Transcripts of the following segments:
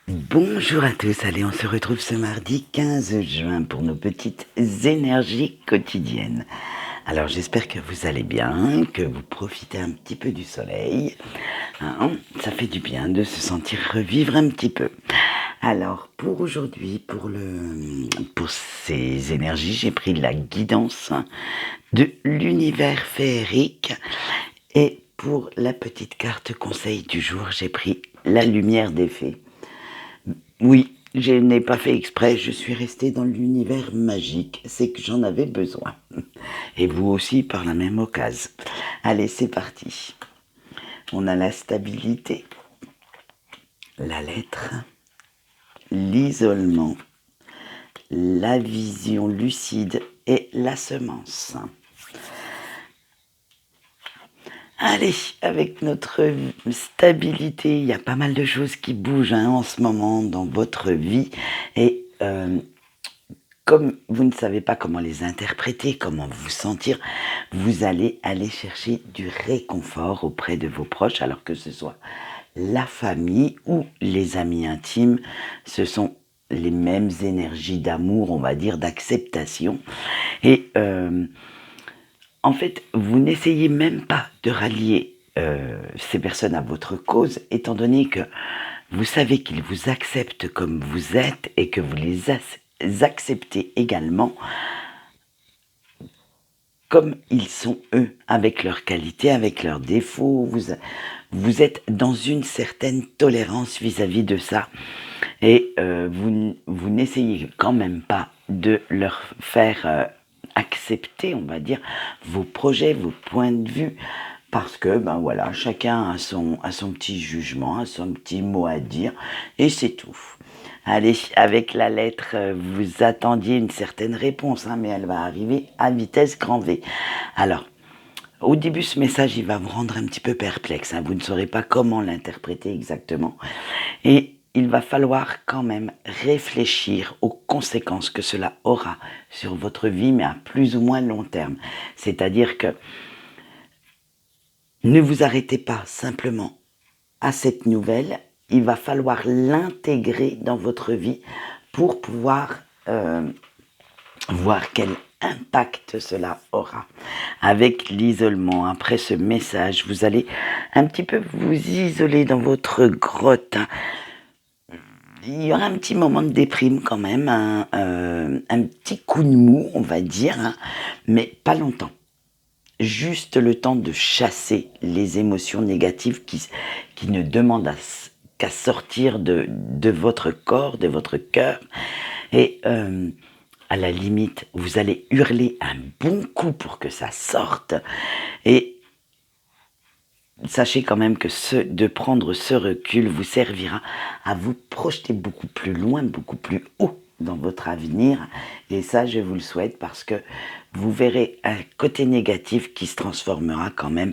Bonjour à tous, allez on se retrouve ce mardi 15 juin pour nos petites énergies quotidiennes. Alors j'espère que vous allez bien, que vous profitez un petit peu du soleil. Hein, ça fait du bien de se sentir revivre un petit peu. Alors pour aujourd'hui, pour ces énergies, j'ai pris la guidance de l'univers féerique. Et pour la petite carte conseil du jour, j'ai pris la lumière des fées. Oui, je n'ai pas fait exprès, je suis restée dans l'univers magique, c'est que j'en avais besoin. Et vous aussi par la même occasion. Allez, c'est parti. On a la stabilité, la lettre, l'isolement, la vision lucide et la semence. Allez, avec notre stabilité, il y a pas mal de choses qui bougent en ce moment dans votre vie. Et comme vous ne savez pas comment les interpréter, comment vous sentir, vous allez aller chercher du réconfort auprès de vos proches, alors que ce soit la famille ou les amis intimes. Ce sont les mêmes énergies d'amour, on va dire, d'acceptation. Et en fait, vous n'essayez même pas de rallier ces personnes à votre cause, étant donné que vous savez qu'ils vous acceptent comme vous êtes et que vous les acceptez également comme ils sont eux, avec leurs qualités, avec leurs défauts. Vous êtes dans une certaine tolérance vis-à-vis de ça. Et vous n'essayez quand même pas de leur faire accepter, on va dire, vos projets, vos points de vue, parce que, ben voilà, chacun a son petit jugement, a son petit mot à dire, et c'est tout. Allez, avec la lettre, vous attendiez une certaine réponse, mais elle va arriver à vitesse grand V. Alors, au début, ce message, il va vous rendre un petit peu perplexe. Vous ne saurez pas comment l'interpréter exactement. Et il va falloir quand même réfléchir aux conséquences que cela aura sur votre vie, mais à plus ou moins long terme. C'est-à-dire que ne vous arrêtez pas simplement à cette nouvelle, il va falloir l'intégrer dans votre vie pour pouvoir voir quel impact cela aura. Avec l'isolement, après ce message, vous allez un petit peu vous isoler dans votre grotte. Il y aura un petit moment de déprime quand même, un petit coup de mou, on va dire, mais pas longtemps. Juste le temps de chasser les émotions négatives qui ne demandent qu'à sortir de votre corps, de votre cœur. Et à la limite, vous allez hurler un bon coup pour que ça sorte. Et sachez quand même que de prendre ce recul vous servira à vous projeter beaucoup plus loin, beaucoup plus haut dans votre avenir. Et ça, je vous le souhaite parce que vous verrez un côté négatif qui se transformera quand même,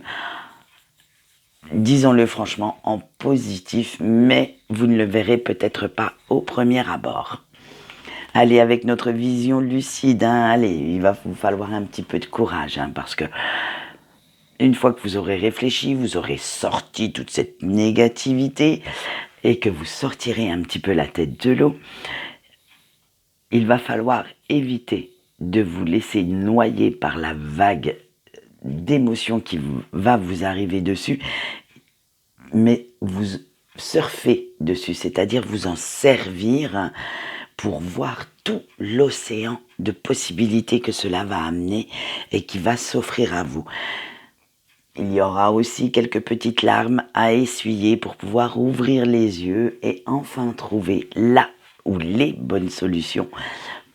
disons-le franchement, en positif, mais vous ne le verrez peut-être pas au premier abord. Allez, avec notre vision lucide, allez, il va vous falloir un petit peu de courage, parce que une fois que vous aurez réfléchi, vous aurez sorti toute cette négativité et que vous sortirez un petit peu la tête de l'eau, il va falloir éviter de vous laisser noyer par la vague d'émotions qui va vous arriver dessus, mais vous surfer dessus, c'est-à-dire vous en servir pour voir tout l'océan de possibilités que cela va amener et qui va s'offrir à vous. Il y aura aussi quelques petites larmes à essuyer pour pouvoir ouvrir les yeux et enfin trouver la ou les bonnes solutions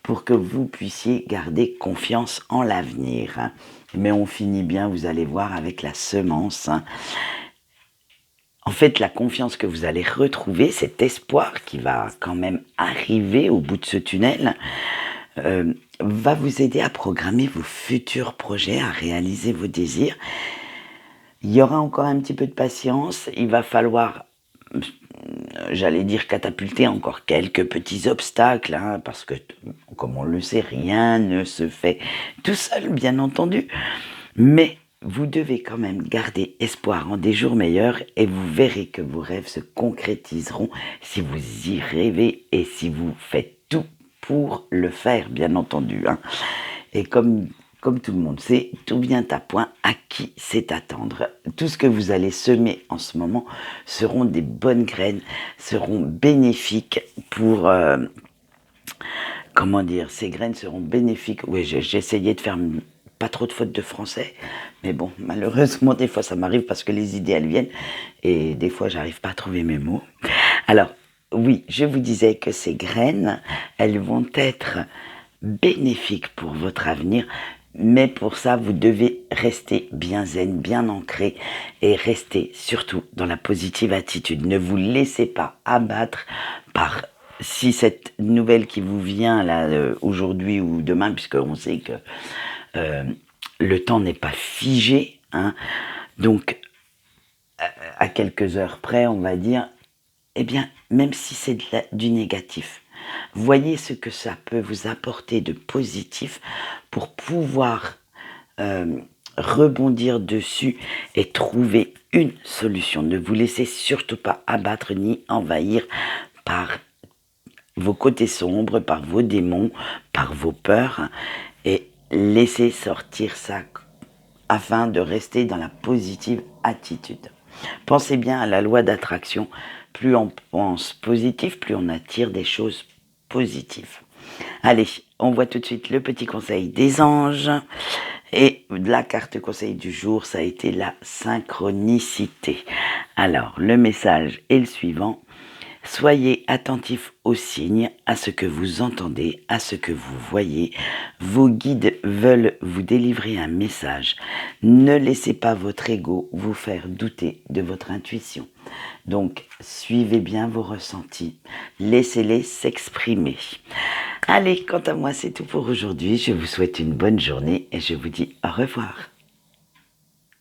pour que vous puissiez garder confiance en l'avenir. Mais on finit bien, vous allez voir, avec la semence. En fait, la confiance que vous allez retrouver, cet espoir qui va quand même arriver au bout de ce tunnel, va vous aider à programmer vos futurs projets, à réaliser vos désirs. Il y aura encore un petit peu de patience, il va falloir, j'allais dire, catapulter encore quelques petits obstacles, parce que, comme on le sait, rien ne se fait tout seul, bien entendu. Mais vous devez quand même garder espoir en des jours meilleurs et vous verrez que vos rêves se concrétiseront si vous y rêvez et si vous faites tout pour le faire, bien entendu. Hein. Et comme tout le monde sait, tout vient à point, à qui c'est attendre. Tout ce que vous allez semer en ce moment seront des bonnes graines, seront bénéfiques pour... comment dire, ces graines seront bénéfiques. Oui, j'essayais de faire pas trop de fautes de français, mais bon, malheureusement, des fois ça m'arrive parce que les idées elles viennent et des fois j'arrive pas à trouver mes mots. Alors, oui, je vous disais que ces graines, elles vont être bénéfiques pour votre avenir, mais pour ça, vous devez rester bien zen, bien ancré et rester surtout dans la positive attitude. Ne vous laissez pas abattre par si cette nouvelle qui vous vient là aujourd'hui ou demain, puisqu'on sait que le temps n'est pas figé, hein, donc à quelques heures près, on va dire, eh bien, même si c'est du négatif, voyez ce que ça peut vous apporter de positif pour pouvoir rebondir dessus et trouver une solution. Ne vous laissez surtout pas abattre ni envahir par vos côtés sombres, par vos démons, par vos peurs, et laissez sortir ça afin de rester dans la positive attitude. Pensez bien à la loi d'attraction. Plus on pense positif, plus on attire des choses positives. Allez, on voit tout de suite le petit conseil des anges. Et la carte conseil du jour, ça a été la synchronicité. Alors, le message est le suivant. Soyez attentifs aux signes, à ce que vous entendez, à ce que vous voyez. Vos guides veulent vous délivrer un message. Ne laissez pas votre ego vous faire douter de votre intuition. Donc, suivez bien vos ressentis. Laissez-les s'exprimer. Allez, quant à moi, c'est tout pour aujourd'hui. Je vous souhaite une bonne journée et je vous dis au revoir.